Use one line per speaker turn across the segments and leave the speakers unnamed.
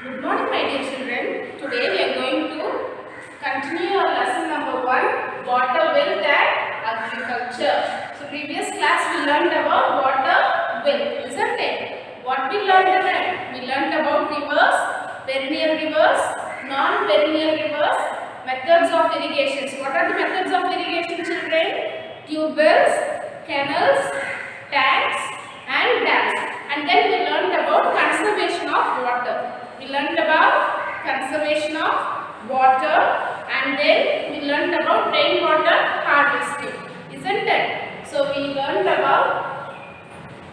Good morning, my dear children. Today we are going to continue our lesson number 1, water, wealth and agriculture. So previous class we learned about water, wealth, isn't it? What we learned about? We learned about rivers, perennial rivers, non-perennial rivers, methods of irrigation. What are the methods of irrigation, children? Tube wells, canals, tanks and dams. And then we learned about conservation of water. We learned about conservation of water and then we learned about rainwater harvesting, isn't it? So we learned about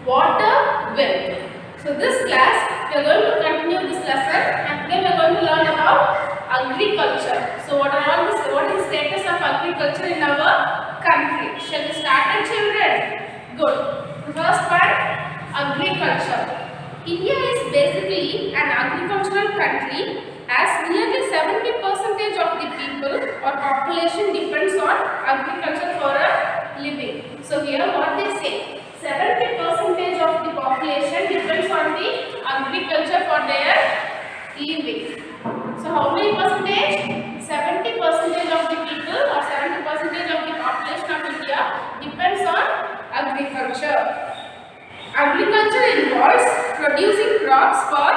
water wealth. So this class we are going to continue this lesson and today we are going to learn about agriculture. So what is the status of agriculture in our country? Shall we start it, children? Good. The first one, agriculture. India is basically an agricultural country as nearly 70% of the people or population depends on agriculture for a living. So here what they say, 70% of the population depends on the agriculture for their living. So how many percentage? 70% of the people or 70% of the population of India depends on agriculture. Agriculture involves producing crops for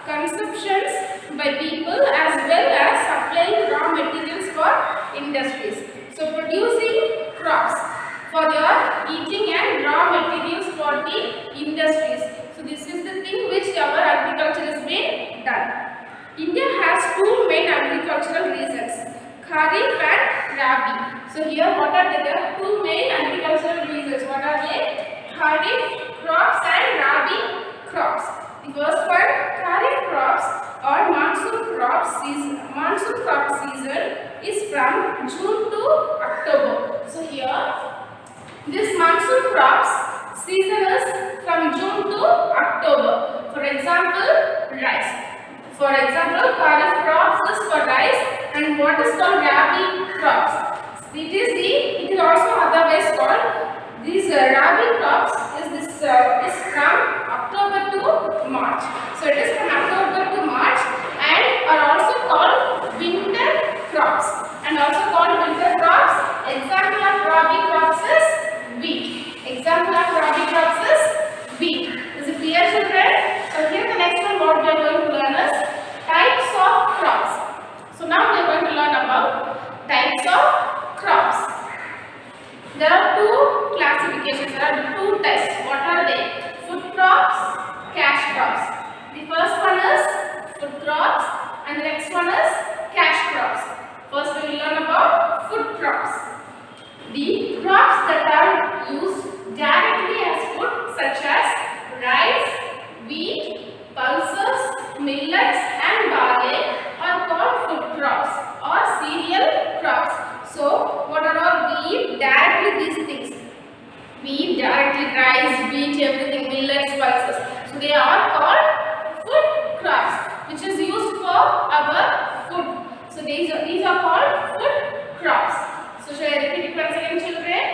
consumptions by people as well as supplying raw materials for industries. So producing crops for your eating and raw materials for the industries. So this is the thing which our agriculture is being done. India has two main agricultural reasons, Kharif and Rabi. So here what are they? There are two main agricultural reasons. What are they? Kharif crops and Rabi crops. The first one, Kharif crops or monsoon crop season is from June to October. So here, this monsoon crops season is from June to October. For example, rice. For example, Kharif crops is for rice, and what is called Rabi crops? It is also otherwise called. These Rabi crops is from October to March. So it is from October to March and are also called winter crops. And also called winter crops. Example of Rabi crops is wheat. Example of Rabi crops is wheat. Is it clear, children? So here the next one what we are going to learn is types of crops. So now we are going to learn about types of crops. There are two classifications, there are two types. What are they? Food crops, cash crops. The first one is food crops and the next one is cash crops. First we will learn about food crops. The crops that are used directly as food such as rice, wheat, pulses, millets and barley are called food crops or cereal crops. So, what are all? We eat directly these things. We eat directly rice, wheat, everything, millets, pulses. So, they are called food crops, which is used for our food. So, these are called food crops. So, shall I repeat it once again, children?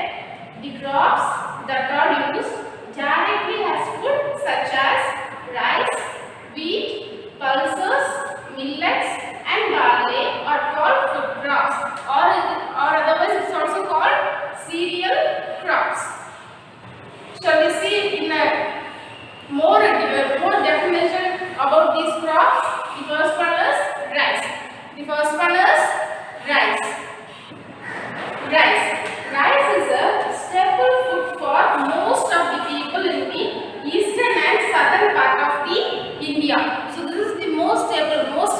The crops that are used directly as food, such as rice, wheat, pulses, millets, and barley are called food crops or otherwise it is also called cereal crops. Shall we see in a more definition about these crops? The first one is rice. Rice is a staple food for most of the people in the eastern and southern part of the India. So this is the most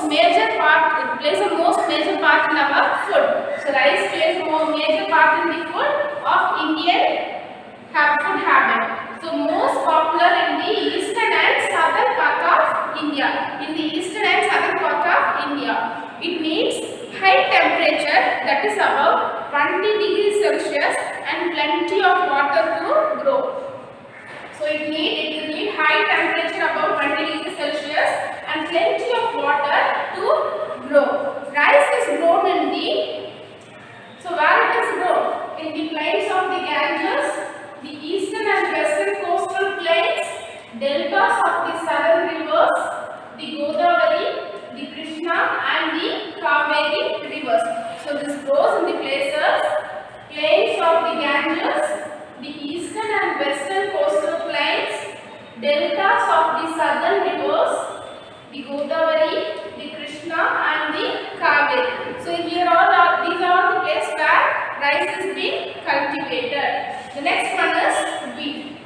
major part. It plays a most major part in our food. So rice plays a major part in the food of Indian food habit. So most popular in the eastern and southern part of India. It needs high temperature, that is above 20 degrees Celsius, and plenty of water to grow. So it need high temperature above 20 degrees Celsius and plenty of water to grow. Rice is grown in where it is grown? In the plains of the Ganges, the eastern and western coastal plains, deltas of the southern rivers, the Godavari, Krishna and the Kaveri rivers. So this grows in the plains of the Ganges, the eastern and western coastal plains, deltas of the southern rivers, the Godavari, the Krishna and the Kaveri. So here these are all the places where rice is being cultivated. The next one is wheat.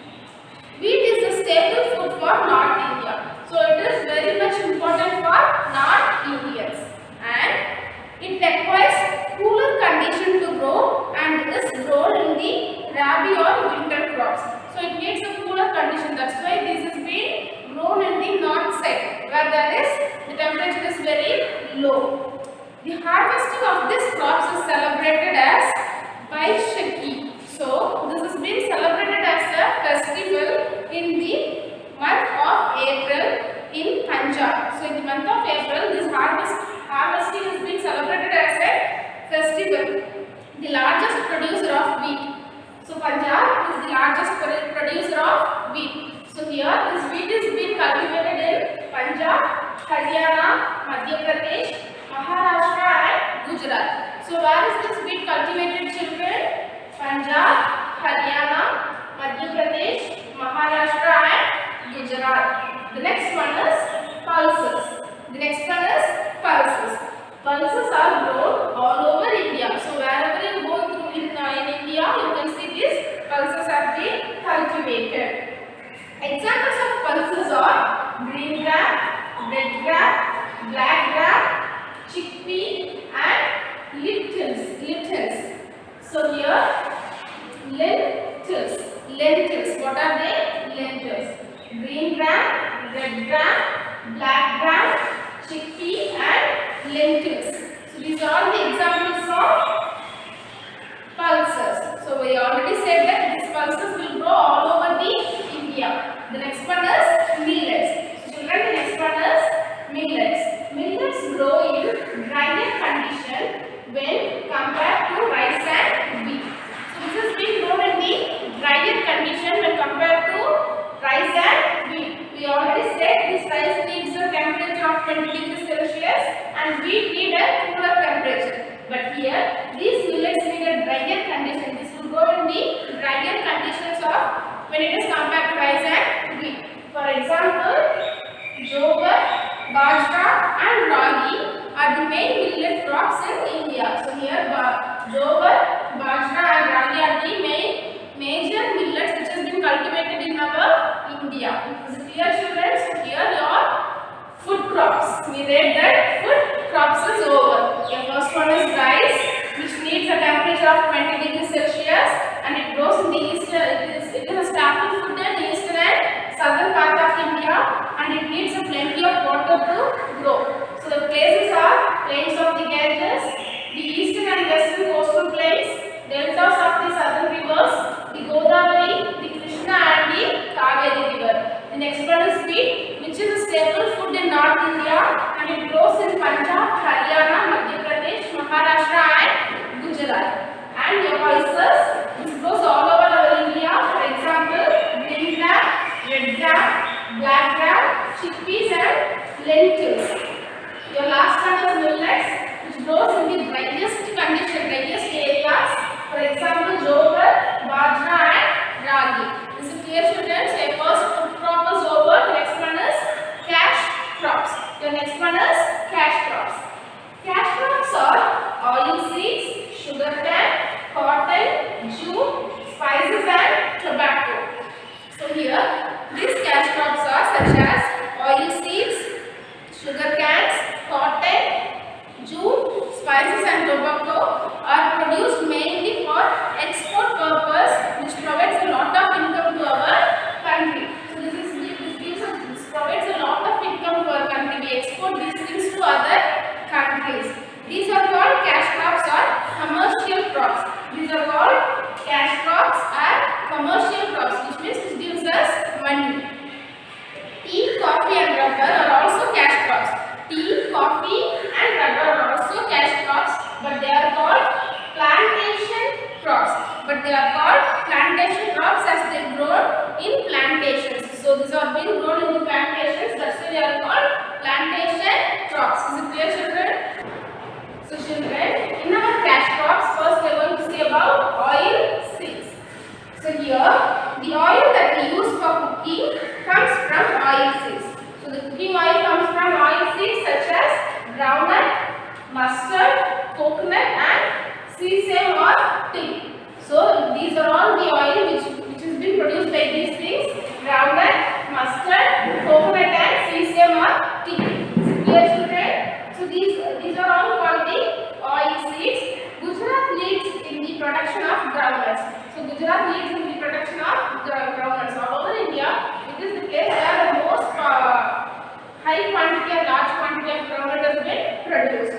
Wheat is a staple food for North India. So it is very much important for North Indians, and it requires cooler condition to grow and is grown in the rabi or winter crops. So it needs a cooler condition. That's why this is being grown in the north side, where the temperature is very low. The harvesting of this crops is celebrated as Baishakhi. So this is being celebrated as a festival in the month of April in Punjab. So in the month of April, this harvesting is being celebrated as a festival. The largest producer of wheat. So Punjab is the largest producer of wheat. So here this wheat is being cultivated in Punjab, Haryana, Madhya Pradesh, Maharashtra and Gujarat. So where is this wheat cultivated, children? Punjab, Haryana, Madhya Pradesh, Maharashtra and Gujarat. The next one is pulses. Pulses are grown all over India. So wherever you go through in India, you can see these pulses are being cultivated. Examples of pulses are green gram, red gram, black gram, chickpea and lentils. So here lentils. What are they? Lentils. Green gram, red gram, black gram, chickpea and lentils. So these are all the examples of pulses. So we already said that these pulses will grow all over the India. The next one is millets. So children, the next one is millets. Millets grow in drier condition when compared to rice and wheat. So this is being grown in the drier condition when compared to rice and wheat. We already said this rice needs a temperature of 20 degrees Celsius and wheat need a cooler temperature. But here these millets need a drier condition. This will grow in the drier conditions of when it is compared to rice and wheat. For example, jowar, bajra and ragi are the main millet crops in India. So here jowar, bajra and ragi are the major millets which has been cultivated in our India. Is it clear, children? So here your food crops. We read that food crops is over. The first one is rice, which needs a temperature of 20 degrees Celsius and it grows in the eastern. It is a staple food in the eastern and southern part of India, and it needs a plenty of water to grow. So the places are plains of the Ganges, the eastern and western coastal plains, deltas of the southern rivers, the Godavari, the Krishna and the Kaveri river. The next one is wheat, which is a staple food in North India and it grows in Punjab, Haryana, Madhya Pradesh, Maharashtra and Gujarat. And your pulses, this grows all over our India. For example, green gram, red gram, black gram, chickpeas and lentils. Your last one is millets, which grows in the driest areas. For example, jowar, bajra and ragi. This is clear, students. A first food crop is over. The next one is cash crops. The next one is cash crops. Cash crops are oilseeds, sugarcane, cotton, jute, spices and tobacco. So here, these cash crops are such as oilseeds, sugarcanes, cotton, jute, spices and tobacco are produced mainly for export purpose, which provides a lot of income to our country. So this provides a lot of income to our country. We export these things to other countries. These are called cash crops or commercial crops. These are called cash crops or commercial crops, which means it gives us money. Tea, coffee and rubber are also cash crops. Tea, coffee and rubber are also cash crops, but they are called plantation crops. As they grow in plantations. So these are being grown in the plantations. That's why they are called plantation crops. Is it clear, children? So children, in our cash crops, first we are going to see about oil seeds. So here, the oil that we use for cooking comes from oil seeds. So the cooking oil comes from oil seeds such as groundnut, mustard, coconut and sesame or tea. So these are all the oil which has been produced by these things: groundnut, mustard, coconut and sesame or tea. Is it clear, children? So these are all called the oil seeds. Gujarat leads in the production of groundnuts. So Gujarat leads in the production of groundnuts. All over India, it is the place where the most high quantity or large quantity of groundnut has been produced.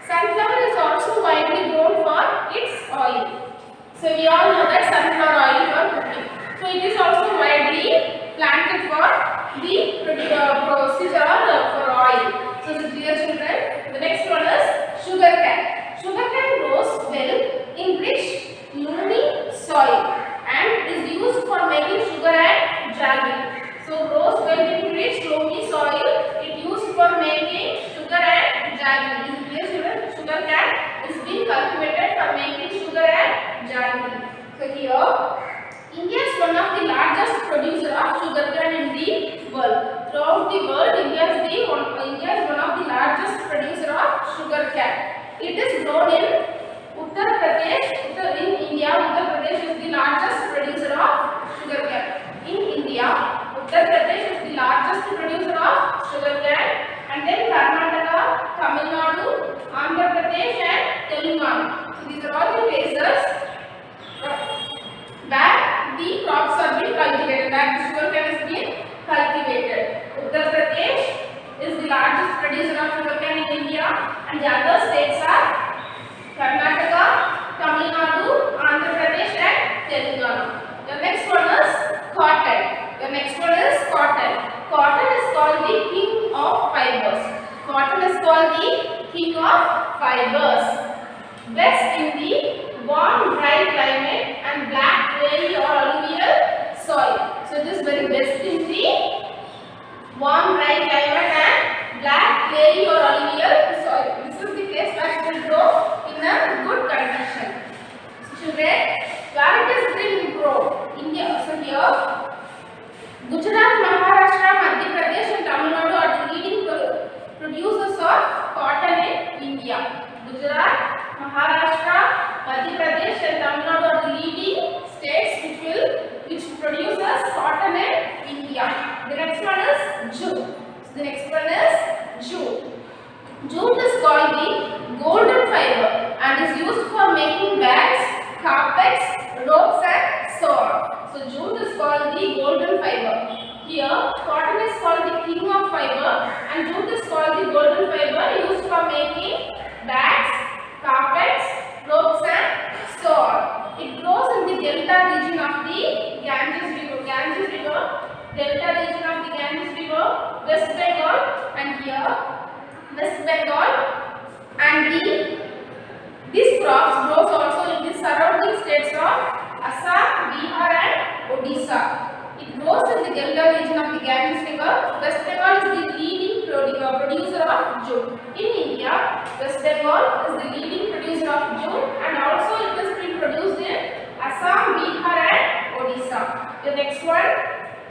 Sunflower is also widely grown for its oil. So we all know that sunflower oil for cooking. So it is also widely planted for the procedure for oil. So is it clear, children? The next one is sugar cane. Sugar cane grows well in rich, loamy soil and is used for making sugar and jaggery. So grows well in rich, loamy soil. It used for making sugar and jaggery. Is it clear, children? Sugar cane is being cultivated for making sugar and jaggery. So here, India is one of the largest producer of sugarcane in the world. Throughout the world, India is one of the largest producer of sugarcane. It is grown in Uttar Pradesh. In India, Uttar Pradesh is the largest producer of sugarcane. In India, Uttar Pradesh is the largest producer of sugarcane, and then Karnataka, Tamil Nadu, Andhra Pradesh, and Telangana. So these are all the places where the crops are being cultivated, where the sugarcane is being cultivated. Uttar Pradesh is the largest producer of sugarcane in India, and the other states are Karnataka, Tamil Nadu, Andhra Pradesh and Telangana. The next one is cotton. Cotton is called the king of fibers. Cotton is called the king of fibers. Best in the warm, dry climate and black, clay or alluvial soil. So it is very best in the warm, dry climate and black, clay or alluvial soil. This is the place where it will grow in a good condition. Children, where it will grow? India. So here, Gujarat, Maharashtra, Madhya Pradesh and Tamil Nadu are the leading producers of cotton in India. Gujarat, Maharashtra, Madhya Pradesh and Tamil Nadu are the leading states which produces cotton in India. The next one is jute. Jute is called the golden fiber and is used for making bags, carpets, ropes and so on. So jute is called the golden fiber. Here, cotton is called the king of fiber and jute is called the golden fiber used for making bags, carpets, ropes and so on. It grows in the delta region of the Ganges River, delta region of the Ganges River, West Bengal, and here West Bengal, and these crops grows also in the surrounding states of Assam, Bihar and Odisha. It grows in the delta region of the Ganges River. West Bengal is the leading producer of jute. In India, West Bengal is the leading producer of jute and also it is being produced in Assam, Bihar and Odisha. The next one,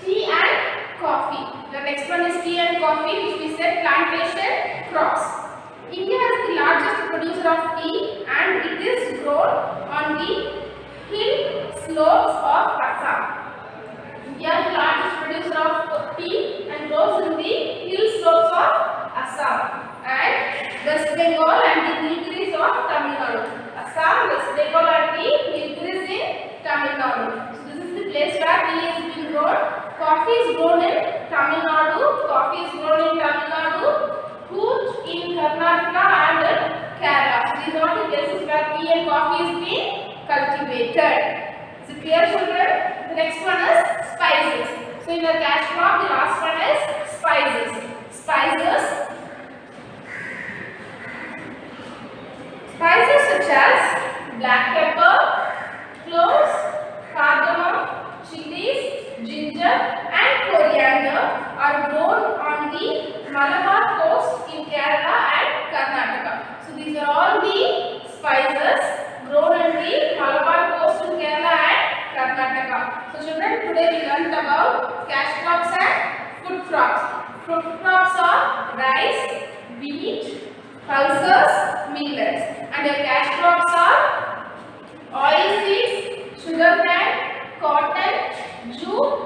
tea and coffee. The next one is tea and coffee, which we said plantation crops. India is the largest producer of tea and it is grown on the hill slopes of Assam. India is the largest producer of tea and grows in the hill slopes of Assam and West Bengal and the Nilgiris of Tamil Nadu. Assam, West Bengal and the Nilgiris in Tamil Nadu. So this is the place where tea is being grown. Coffee is grown in Tamil Nadu. Cool in Karnataka and Kerala. So these are the places where tea and coffee is being cultivated. Is it clear, children? The next one is spices. So in the cash crop, the last one is spices. Spices such as black pepper, cloves, cardamom, chilies, ginger and coriander are grown on the Malabar coast in Kerala So children, today we learnt about cash crops and food crops. Food crops are rice, wheat, pulses, millets, and your cash crops are oilseeds, sugarcane, cotton, jute,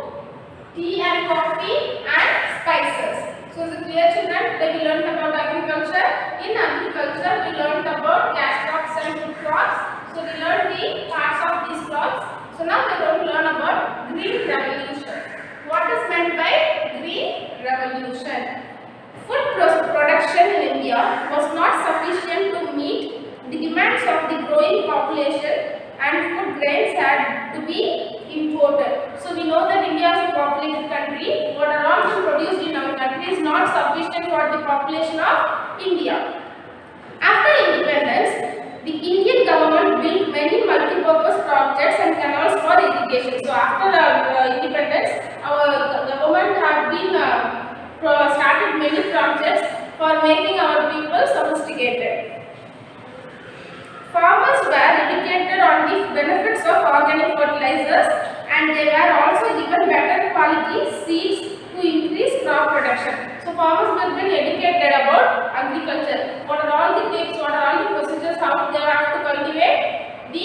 tea and coffee, and spices. So is it clear, children? Today we learnt about agriculture. In agriculture, we learnt about cash crops and food crops. So we learned the parts of these crops. So now we are going to learn about green revolution. What is meant by green revolution? Food production in India was not sufficient to meet the demands of the growing population, and food grains had to be imported. So we know that India is a populated country. What are all being produced in our country is not sufficient for the population of India. After independence, the Indian government built many multi-purpose projects and canals for irrigation. So after independence, our government have been started many projects for making our people sophisticated. Farmers were educated on the benefits of organic fertilizers, and they were also given better quality seeds to increase crop production. So farmers were being educated about agriculture. What are all the tips, what are all the procedures, how they have to cultivate the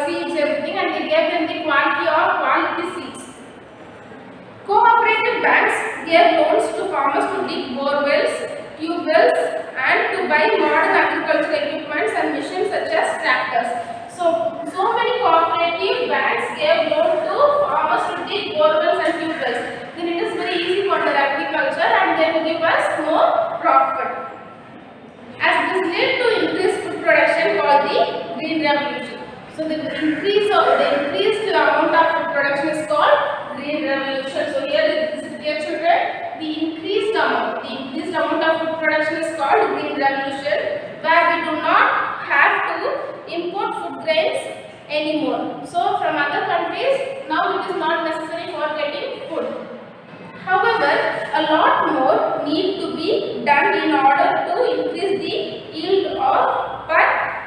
seeds, everything, and they gave them the quality seeds. Cooperative banks gave loans to farmers to dig bore wells, tube wells, and to buy modern agricultural equipments and machines such as tractors. So many cooperative banks gave loan to farmers to dig bore wells and tube wells. Then it is very easy for their agriculture, and they will give us more profit. As this led to increased food production called the Green Revolution. So the increased amount of food production is called Green Revolution. So here children, the increased amount of food production is called Green Revolution, where we do not have to import food grains anymore. So from other countries, now it is not necessary for getting food. However, a lot more need to be done in order to increase the yield of per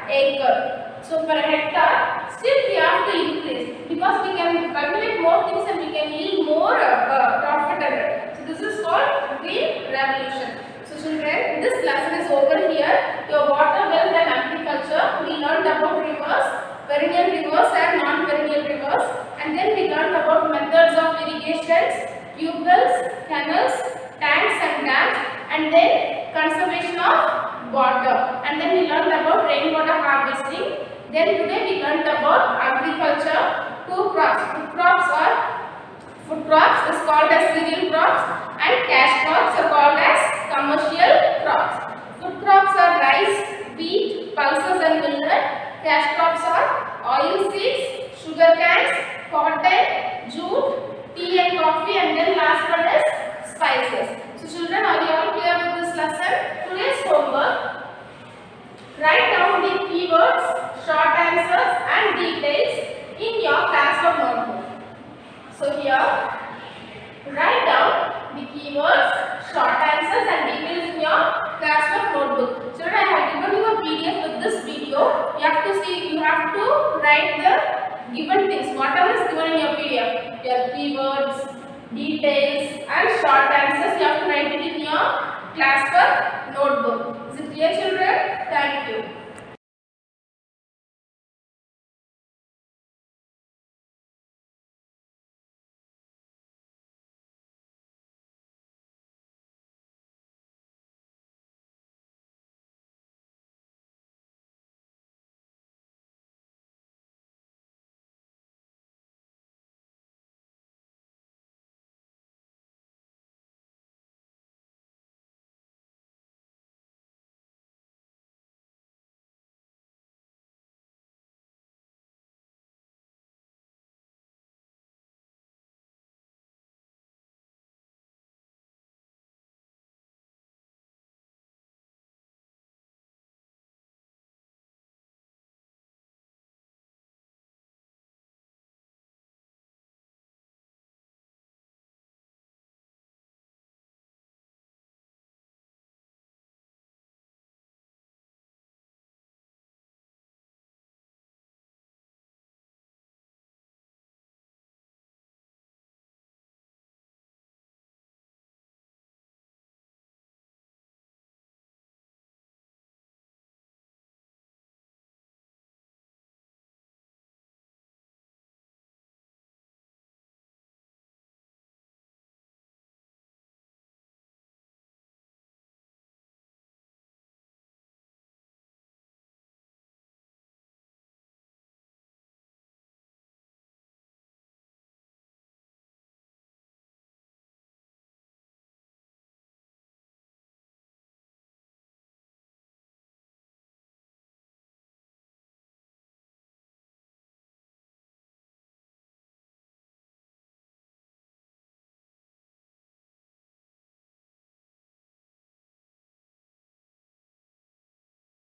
acre. So per hectare, still we have to increase, because we can cultivate more things and we can yield more profit. So this is called Green Revolution. So children, this lesson is over here. Your water, wealth and agriculture. We learned about rivers, perennial rivers and non-perennial rivers, and then we learned about methods of irrigations, tube wells, canals, tanks and dams, and then conservation of water, and then we learned about rainwater harvesting. Then today we learned about agriculture, two crops. Food crops is called as cereal crops, and cash crops are called as commercial crops. Food crops are rice, wheat, pulses and millet. Cash crops are oil seeds, sugar canes, cotton, jute, tea and coffee, and then last one is spices. So children, are you all clear with this lesson? Today's homework: write down the keywords, short answers and details in your classwork notebook. So here, write down the keywords, short answers and details in your classwork notebook. Children, I have given you a PDF with this video. You have to see, you have to write the given things, whatever is given in your PDF. Your keywords, details and short answers, you have to write it in your classwork notebook. Is it clear, children? Thank you.